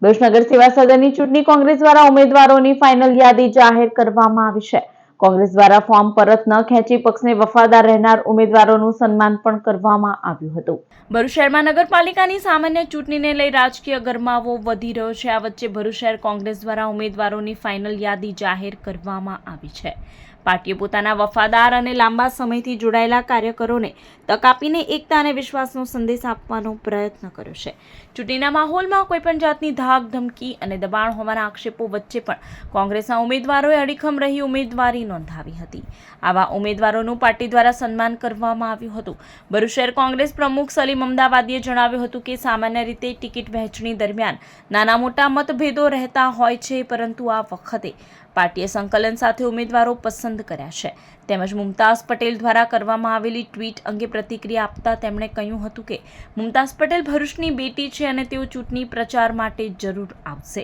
ભરૂચનગર સેવા સદનની ચૂંટણી કોંગ્રેસ દ્વારા ઉમેદવારોની ફાઇનલ યાદી જાહેર કરવામાં આવી છે। કોંગ્રેસ દ્વારા ફોર્મ પરત ન ખેંચી પક્ષને વફાદાર રહેનાર ઉમેદવારોનું સન્માન પણ કરવામાં આવ્યું હતું। ભરૂચ શહેરમાં નગરપાલિકાની સામાન્ય ચૂંટણીને લઈ રાજકીય ગરમાવો વધી રહ્યો છે। આ વચ્ચે ભરૂચ શહેર કોંગ્રેસ દ્વારા ઉમેદવારોની ફાઇનલ યાદી જાહેર કરવામાં આવી છે। પાર્ટીએ પોતાના વફાદાર અને લાંબા સમયથી જોડાયેલા કાર્યકરોને તક આપીને એકતા અને વિશ્વાસનો સંદેશ આપવાનો પ્રયત્ન કર્યો છે। ચૂંટણીના માહોલમાં કોઈપણ જાતની ધાક ધમકી અને દબાણ હોવાના આક્ષેપો વચ્ચે પણ કોંગ્રેસના ઉમેદવારોએ અડીખમ રહી ઉમેદવારી નોંધાવી હતી। આવા ઉમેદવારોનું પાર્ટી દ્વારા સન્માન કરવામાં આવ્યું હતું। ભરૂચ શહેર કોંગ્રેસ પ્રમુખ સલીમ અમદાવાદીએ જણાવ્યું હતું કે સામાન્ય રીતે ટિકિટ વહેંચણી દરમિયાન નાના મોટા મતભેદો રહેતા હોય છે, પરંતુ આ વખતે પાર્ટીએ સંકલન સાથે ઉમેદવારો પસંદ કર્યા છે। તેમજ મુમતાઝ પટેલ દ્વારા કરવામાં આવેલી ટ્વીટ અંગે પ્રતિક્રિયા આપતા તેમણે કહ્યું હતું કે મુમતાઝ પટેલ ભરૂચની બેટી છે અને તેઓ ચૂંટણી પ્રચાર માટે જરૂર આવશે।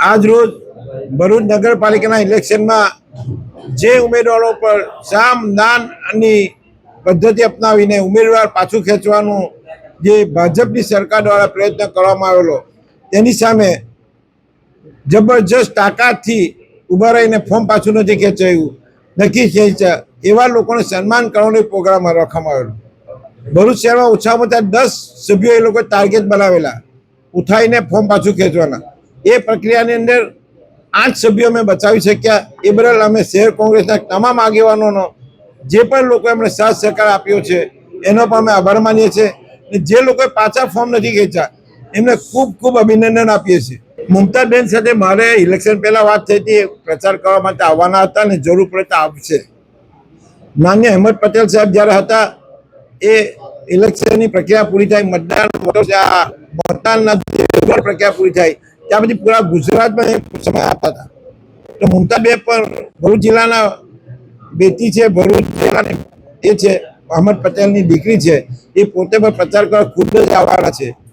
આજ રોજ ભરૂચ નગરપાલિકાના ઇલેક્શનમાં જે ઉમેદવારો પર સામ દાનની પદ્ધતિ અપનાવીને ઉમેદવાર પાછું ખેંચવાનું જે ભાજપની સરકાર દ્વારા પ્રયત્ન કરવામાં આવેલો તેની સામે જબરજસ્ત તાકાતથી ઊભા રહીને ફોર્મ પાછું નથી ખેંચાયું, નથી ખેંચ્યા એવા લોકોને સન્માન કરવાનો પ્રોગ્રામ રાખવામાં આવેલો। ભરૂચ શહેરમાં ઓછામાં ઓછા 10 સભ્યો એ લોકો ટાર્ગેટ બનાવેલા ઉઠાવીને ફોર્મ પાછું ખેંચવાના। એ પ્રક્રિયાની અંદર 8 સભ્યો અમે બચાવી શક્યા। એ બદલ અમે શહેર કોંગ્રેસના તમામ આગેવાનોનો જે પણ લોકો એમણે સાથ સહકાર આપ્યો છે એનો પણ અમે આભાર માનીએ છીએ। જે લોકોએ પાછા ફોર્મ નથી ખેંચ્યા એમને ખૂબ ખૂબ અભિનંદન આપીએ છીએ। મુમતાબેન સાથે મારે ઇલેક્શન પહેલા વાત થઈ હતી, પ્રચાર કરવા માટે આવવાના હતા અને જરૂર પડે તો આવશે। માન્ય અહેમદ પટેલ સાહેબ જ્યારે હતા એ ઇલેક્શનની પ્રક્રિયા પૂરી થાય, મતદાનના પ્રક્રિયા પૂરી થાય ત્યાં પછી પૂરા ગુજરાતમાં એ સમય આપતા હતા। તો મુમતાબેન પણ ભરૂચ જિલ્લાના બેટી છે, ભરૂચ જિલ્લાની એ છે, અહેમદ પટેલની દીકરી છે, એ પોતે પણ પ્રચાર કરવા ખુદ જ આવવાના છે।